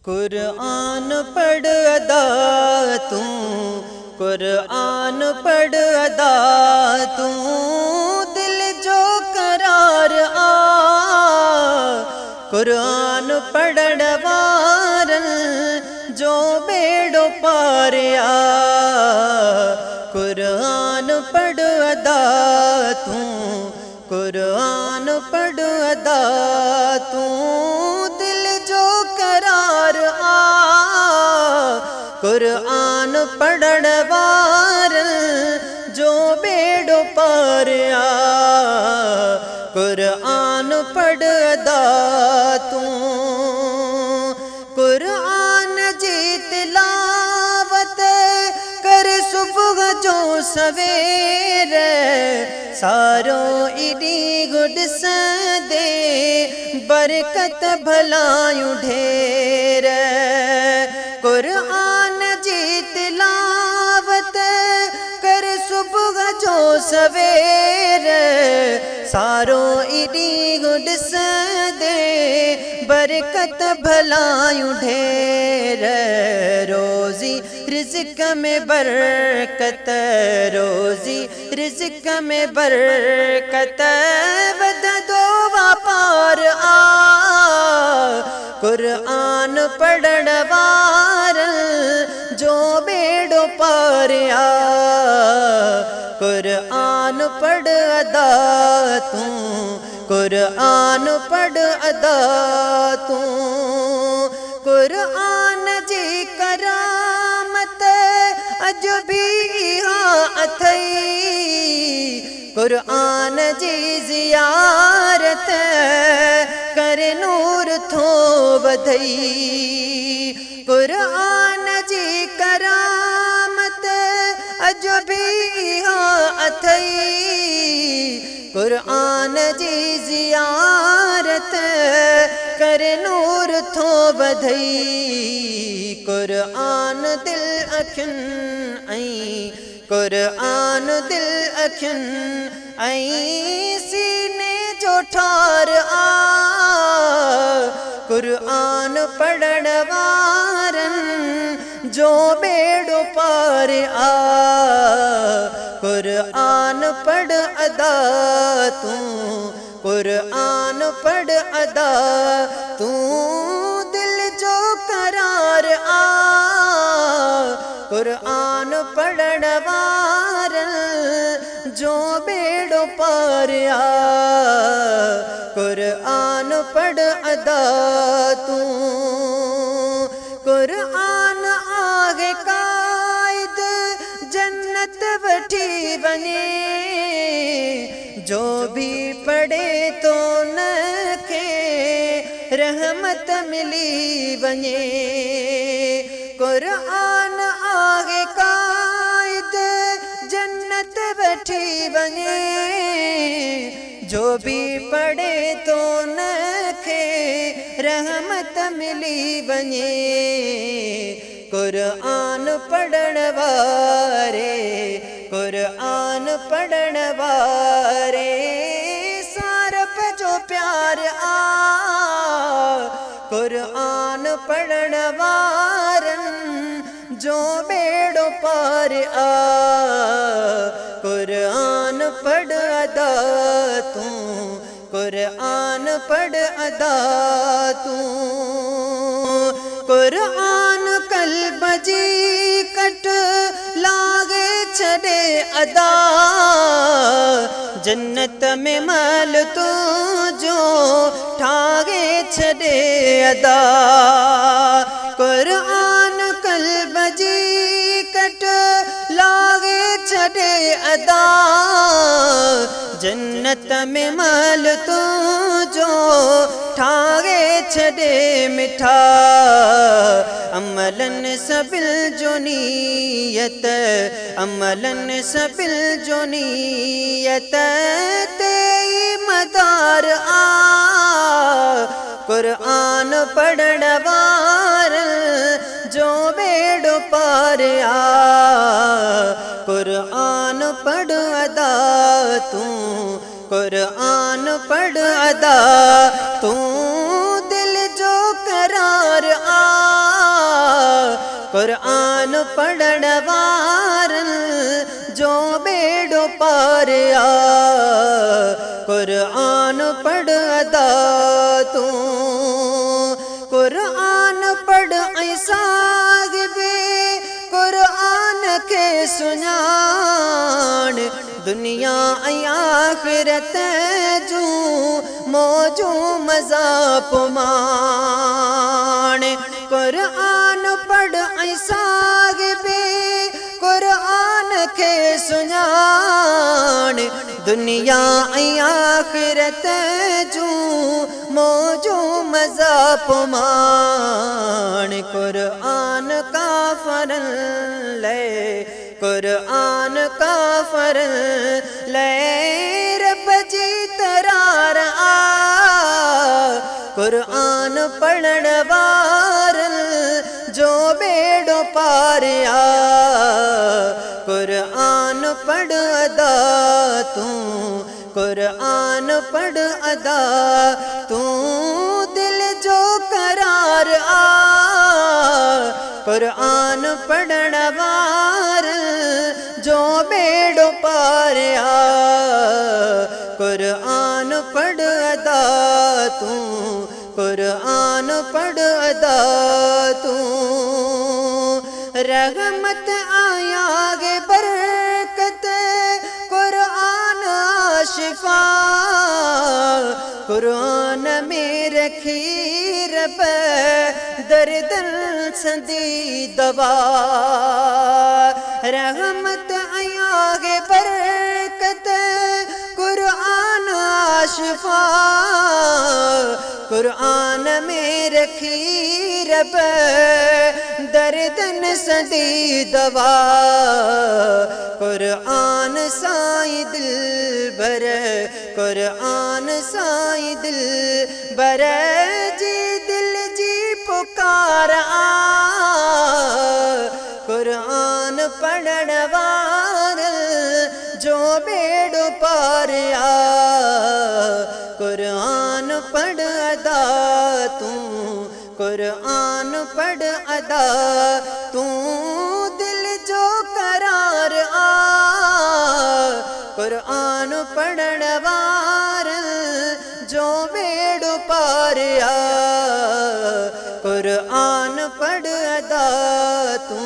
कुरान पढ़ अदा तू, कुरान पढ़ अदा तू, दिल जो करार आ। कुरान पढ़ण वारन जो बेड़ो पार आ। कुरान पढ़ अदा तू, कुरान पढ़ अदा तू, दिल जो करार आ। कुरान पढ़ण वारन जो बेड़ो पार आ। कुरान पढ़ अदा तू। कुरान जी तिलावत कर सुबह जो सवेरे, सारो इडी गुड सदे बरकत भलायूं ढेर। कुरान जी तिलावत कर सुबह जो सवेरे, सारो इडी गुड सदे बरकत भलायूं ढेर। रोज़ी रिज़्क़ में बरकत, रोज़ी रिज़्क़ में बरकत, वधंदो वापार आ। कुरान पढ़ण वारन जो बेड़ो पार आ। कुरान पढ़ अदा तू, कुरान पढ़ अदा तू। कुरान जी करामत अज भी इहा अथई, कुरान जी ज़ियारत करे नूर थो वधई। कुरान जी करामत अज भी इहा अथई, कुरान जी ज़ियारत करे नूर थो वधई। कुरान दिल अखियुनि ऐं, कुरान दिल अखियुनि ऐं सीने जो ठार आ। कुरान पढ़ण वारन जो बेड़ो पार आ। कुरान पढ़ अदा तू, कुरान पढ़ अदा तू, दिल जो करार आ। कुरान पढ़ण वारन जो बेड़ो पार आ। कुरान पढ़ अदा तू। कुरान आगे कायद जन्नत वठी वने, जो भी पढ़े तो नखे रहमत मिली वने। कुरान आगे कायद जन्नत वठी वने, जो भी पढ़े तो नखे रहमत मिली वने। कुरान पढ़ण वारे, कुरान पढ़ण वारे, सारप जो प्यार आ। कुरान पढ़ण वारन जो बेड़ो पार आ। कुरान पढ़ अदा तू, कुरान पढ़ अदा तू। कुरान कल्ब जी कट लागे छड़े अदा, जन्नत में मल तू जो ठागे छड़े अदा। कुरान कल्ब जी कट लागे छड़े अदा, जन्नत में मल तू जो ठागे छड़े मिठा। अमलन सबिल जो नीयत, अमलन सबिल जो नीयत, तेई मदार आ। कुरान पढ़ण वारन जो बेड़ो पार आ। कुरान पढ़ अदा तू, कुरान पढ़ अदा तू, दिल जो करार आ। कुरान पढ़ण वारन जो बेड़ो पार आ कुरान पढ़ अदा तू कुरान पढ़ ऐं साहिबे कुरान के सुञाण दुनिया ऐं आखिरत जूं मौजूं मज़ा पुमाण कुरान पढ़ ऐं साहिबे कुरान के सुञाण दुनिया ऐं आखिरत जूं मौजूं मज़ा पुमाण कुरान काफ़रन ले कुरान काफ़रन ले रब जी तरार आ कुरान पढ़ण वारन जो बेड़ो पार आ कुरान पढ़ अदा तू कुरान पढ़ अदा तू दिल जो करार आ कुरान पढ़ण वारन जो बेड़ो पार आ कुरान पढ़ अदा तू कुरान पढ़ अदा तू रहमत आया गे बरकत कुरान शिफा कुरान में रखी रब दर्दन संदी दवा रहमत आया गे बरकत कुरान शिफा कुरान में रखी रब दर्दन संदी दवा कुरान साईं दिल बर कुरान साईं दिल बर जी दिल जी पुकार आ कुरान पढ़ण वारन जो बेड़ो पार आ कुरान पढ़ अदा तू कुरान पढ़ अदा तू दिल जो करार आ कुरान पढ़ण वारन जो बेड़ो पार आ कुरान पढ़ अदा तू